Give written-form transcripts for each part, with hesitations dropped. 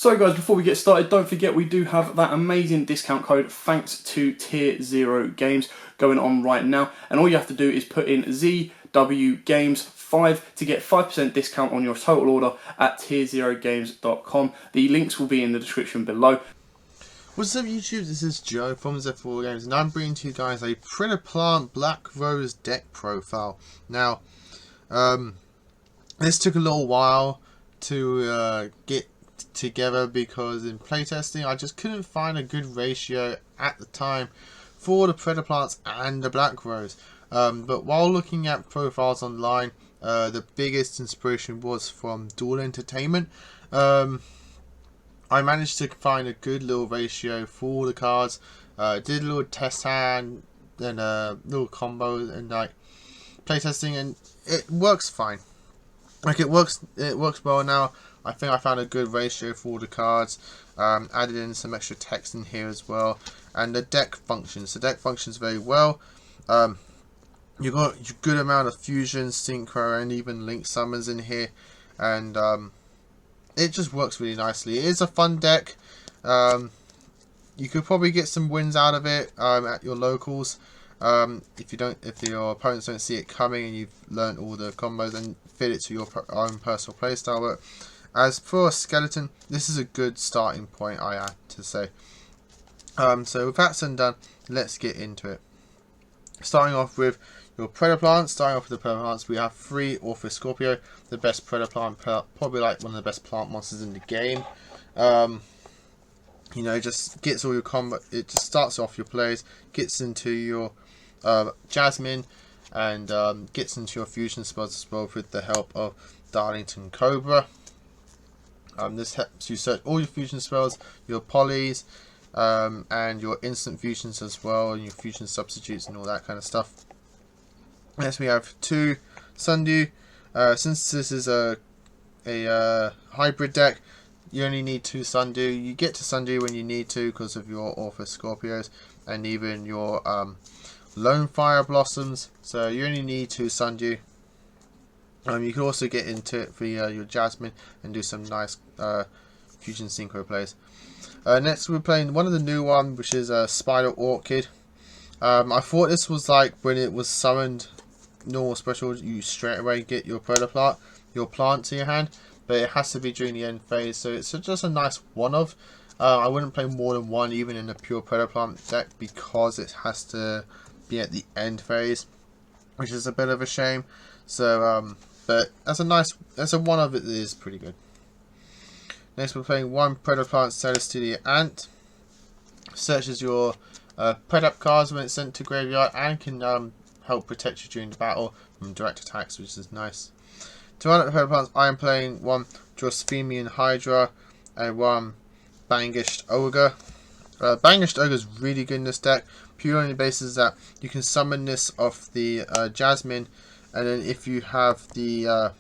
So guys, before we get started, don't forget we do have that amazing discount code thanks to Tier 0 Games going on right now. And all you have to do is put in ZW Games 5 to get 5% discount on your total order at tier0games.com. The links will be in the description below. What's up YouTube, this is Joe from Z4 Games and I'm bringing to you guys a Predaplant Black Rose deck profile. Now, this took a little while to get together because in playtesting I just couldn't find a good ratio at the time for the Predaplants and the Black Rose. But while looking at profiles online, the biggest inspiration was from Duel Entertainment. I managed to find a good little ratio for the cards. Did a little test hand and a little combo and like playtesting, and it works fine. Like it works well now. I think I found a good ratio for the cards. Added in some extra text in here as well, and the deck functions. The deck functions very well. You got a good amount of fusion, synchro, and even link summons in here, and it just works really nicely. It is a fun deck. You could probably get some wins out of it at your locals. If your opponents don't see it coming and you've learned all the combos and fit it to your own personal playstyle. But as for a skeleton, this is a good starting point, I have to say. So with that said and done, let's get into it. Starting off with your Predaplant. Starting off with the Predaplants, we have 3 Scorpio, the best Predaplant, probably like one of the best plant monsters in the game. You know, just gets all your combo. It just starts off your plays, gets into your Jasmine, and gets into your fusion spells as well with the help of Darlington Cobra. This helps you search all your fusion spells, your polys, and your instant fusions as well, and your fusion substitutes and all that kind of stuff. Next we have 2 Sundew. Since this is a hybrid deck, you only need 2 Sundew. You get to Sundew when you need to because of your Scorpios and even your Lone Fire Blossoms. So you only need 2 Sundew. You can also get into it for your Jasmine and do some nice fusion synchro plays. Next we're playing one of the new ones, which is Spider Orchid. I thought this was like when it was summoned normal special, you straight away get your Predaplant, your plant to your hand, but it has to be during the end phase, so it's just a nice one-of. I wouldn't play more than one even in a pure Predaplant deck because it has to be at the end phase, which is a bit of a shame. So but as a one-of, it is pretty good. Next we're playing 1 Predaplant Celestial Ant. Searches your Predap cards when it's sent to graveyard and can help protect you during the battle from direct attacks, which is nice. To run up the Predaplants, I am playing 1 Drospemian Hydra and 1 Bangished Ogre. Bangished Ogre is really good in this deck, purely on the basis that you can summon this off the Jasmine, and then if you have the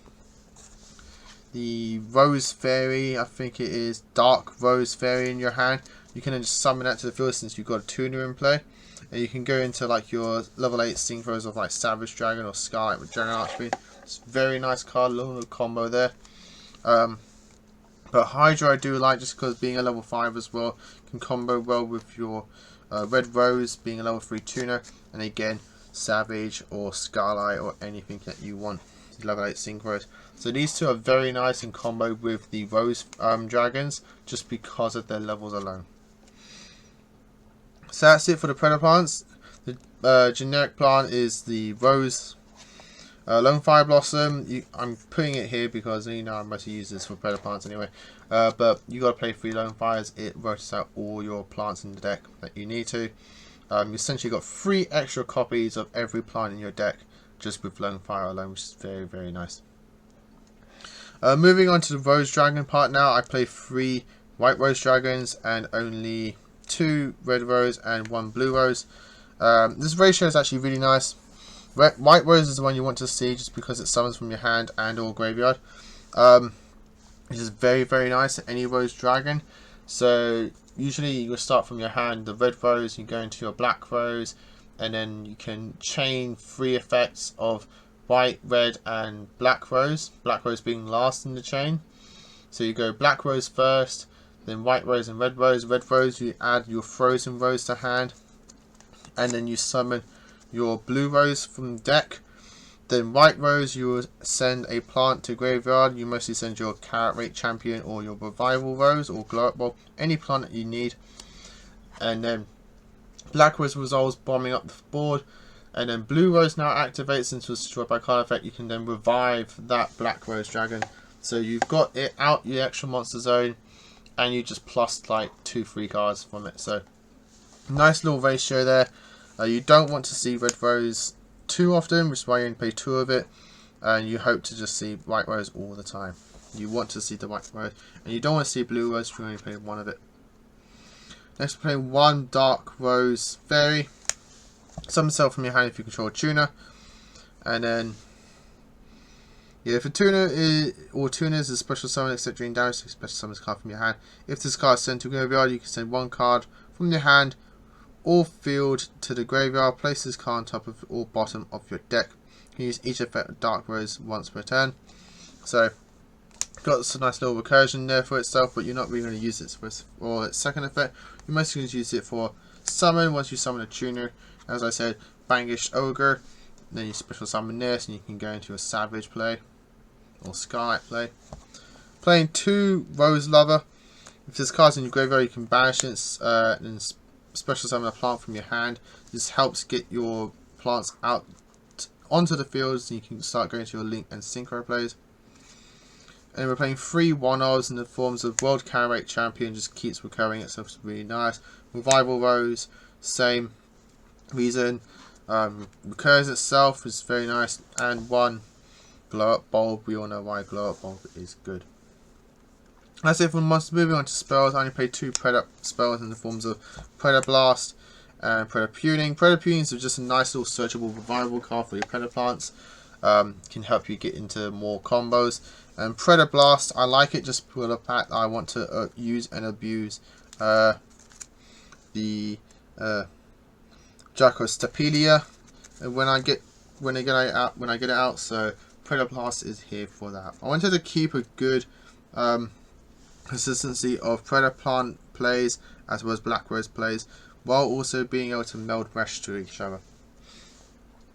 Rose Fairy, I think it is Dark Rose Fairy in your hand, you can then just summon that to the field since you've got a tuner in play. And you can go into like your level 8 synchros of like Savage Dragon or Scarlet with Dragon Archfiend. It's a very nice card, little combo there. But Hydra I do like just because being a level 5 as well, can combo well with your Red Rose being a level 3 tuner. And again, Savage or Scarlet or anything that you want, level 8 synchros. So these two are very nice in combo with the Rose Dragons just because of their levels alone. So that's it for the Predaplants. The generic plant is the Rose Lone Fire Blossom. I'm putting it here because you know I mostly use this for Predaplants anyway. But you got to play 3 Lone Fires. It rotates out all your plants in the deck that you need to. You essentially got 3 extra copies of every plant in your deck just with Lone Fire alone, which is very, very nice. Moving on to the Rose Dragon part now. I play 3 White Rose Dragons and only 2 Red Rose and 1 Blue Rose. This ratio is actually really nice. White Rose is the one you want to see just because it summons from your hand and or graveyard. Which is very, very nice at any Rose Dragon. So usually you start from your hand the Red Rose, you go into your Black Rose, and then you can chain 3 effects of White, Red and Black Rose. Black Rose being last in the chain. So you go Black Rose first, Then white rose and red rose. Red rose, you add your frozen rose to hand, and then you summon your blue rose from deck. Then white rose, you will send a plant to graveyard. You mostly send your carrot rate champion or your revival rose or glow up bulb, any plant that you need. And then black rose resolves, bombing up the board. And then blue rose now activates into a destroyed by card effect. You can then revive that black rose dragon. So you've got it out your extra monster zone, and you just plus like 2-3 cards from it. So nice little ratio there. You don't want to see red rose too often, which is why you only play 2 of it, and you hope to just see white rose all the time. You want to see the white rose, and you don't want to see blue rose if you only play 1 of it. Next, we're playing 1 dark rose fairy. Summon self from your hand if you control a tuner, and then if a tuner tuners is a special summon except during damage, so special summons card from your hand. If this card is sent to graveyard, you can send 1 card from your hand or field to the graveyard. Place this card on top of or bottom of your deck. You can use each effect of dark rose once per turn. So got some nice little recursion there for itself, but you're not really going to use it for its second effect. You're mostly going to use it for summon. Once you summon a tuner, as I said, Bangish Ogre, then you special summon this, and you can go into a Savage play or Scarlet play. Playing 2 Rose Lover. If this card's in your graveyard, you can banish it and special summon a plant from your hand. This helps get your plants out onto the field, so you can start going to your Link and Synchro plays. And we're playing 3 one-offs in the forms of World Carry Rate Champion, just keeps recurring itself, it's really nice. Revival Rose, same reason, recurs itself, is very nice. And 1 Glow Up Bulb, we all know why Glow Up Bulb is good. That's it for monsters. Moving on to spells, I only play 2 Predap spells in the forms of Predablast and Predapuning. Predapuning is just a nice little searchable revival card for your Predaplants. Can help you get into more combos. And Predablast, I like it just for the fact I want to use and abuse the Jacostapelia when I get it out. So Predablast is here for that. I wanted to keep a good consistency of Predaplant plays as well as Black Rose plays, while also being able to meld mesh to each other.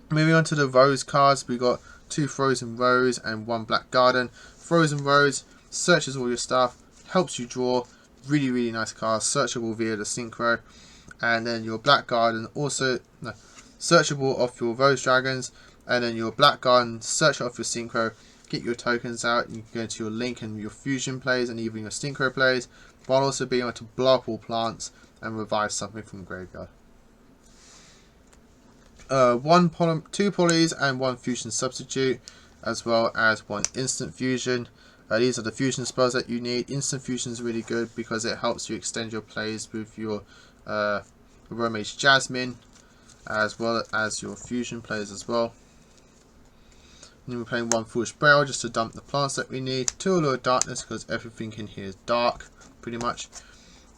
Moving on to the Rose cards, we got 2 Frozen Rose and 1 Black Garden. Frozen Rose searches all your stuff, helps you draw, really nice card, searchable via the Synchro. And then your Black Garden also searchable off your Rose Dragons, and then your Black Garden search off your Synchro, get your tokens out. You can go to your Link and your Fusion plays and even your Synchro plays, while also being able to blow up all plants and revive something from graveyard. 2 Polys and 1 Fusion Substitute, as well as 1 Instant Fusion. These are the fusion spells that you need. Instant Fusion is really good because it helps you extend your plays with your Romage Jasmine, as well as your fusion plays as well. And then we're playing 1 Foolish Burial just to dump the plants that we need. 2 Allure of Darkness because everything in here is dark, pretty much.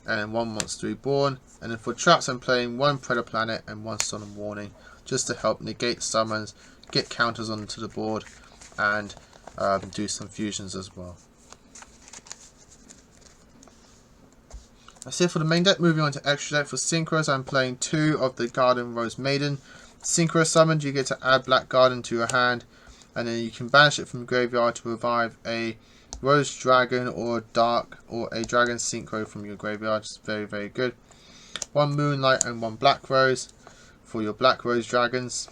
And then 1 Monster Reborn. And then for traps, I'm playing 1 Predaplanet and 1 Solemn Warning, just to help negate summons, get counters onto the board, and do some fusions as well. That's it for the main deck. Moving on to extra deck. For Synchros, I'm playing 2 of the Garden Rose Maiden. Synchro summoned, you get to add Black Garden to your hand, and then you can banish it from the graveyard to revive a Rose Dragon or a Dragon Synchro from your graveyard. It's very good. 1 Moonlight and 1 Black Rose for your Black Rose Dragons.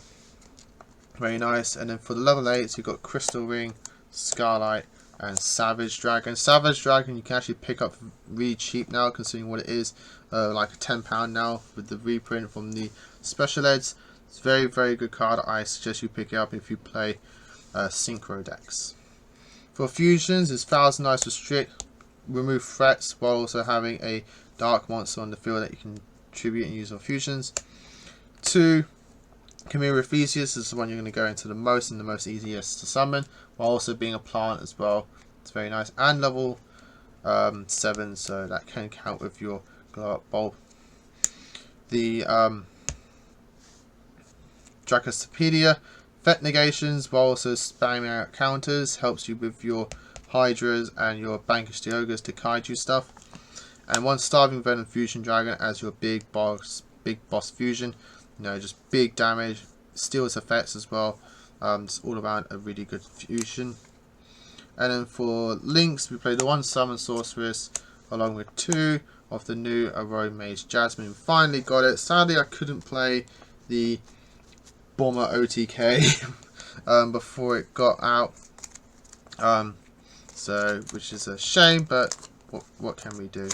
Very nice. And then for the level 8s, you've got Crystal Ring, Starlight, and Savage Dragon. Savage Dragon you can actually pick up really cheap now, considering what it is, like a £10 now with the reprint from the special eds. It's a very good card. I suggest you pick it up if you play Synchro decks. For fusions, it's Thousand Eyes Restrict, remove threats while also having a dark monster on the field that you can tribute and use on fusions. 2 Chimera Theseus is the one you're going to go into the most and the most easiest to summon, while also being a plant as well. It's very nice, and level 7, so that can count with your Glow Up Bulb. The Dracostapedia, Vet Negations while also spamming out counters, helps you with your Hydras and your Bankish the Ogres to kaiju stuff. and one Starving Venom Fusion Dragon as your big boss fusion. You know, just big damage, steals effects as well. It's all around a really good fusion. And then for links, we play the 1 Summon Sorceress along with 2 of the new Arrow Mage Jasmine. Finally got it. Sadly, I couldn't play the Bomber OTK before it got out, so which is a shame, but what can we do?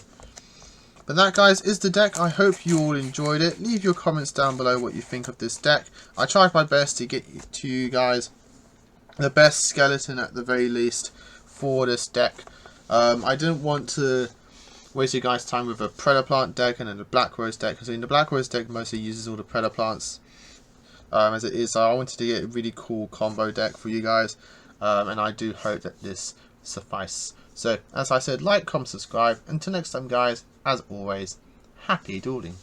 But that, guys, is the deck. I hope you all enjoyed it. Leave your comments down below what you think of this deck. I tried my best to get to you guys the best skeleton at the very least for this deck. I didn't want to waste your guys' time with a Predaplant deck and then the Black Rose deck, because the Black Rose deck mostly uses all the Predaplants as it is. So I wanted to get a really cool combo deck for you guys, and I do hope that this suffices. So as I said, like, comment, subscribe. Until next time, guys, as always, happy dueling.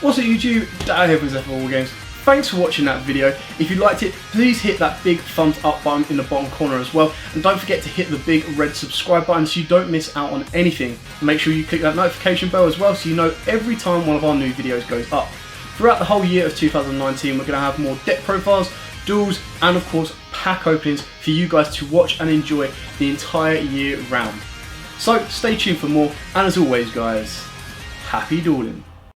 What's up, YouTube? Dan here with YUGIOH. Thanks for watching that video. If you liked it, please hit that big thumbs up button in the bottom corner as well. And don't forget to hit the big red subscribe button so you don't miss out on anything. Make sure you click that notification bell as well so you know every time one of our new videos goes up. Throughout the whole year of 2019, we're going to have more deck profiles, duels, and of course pack openings for you guys to watch and enjoy the entire year round. So stay tuned for more, and as always, guys, happy dueling.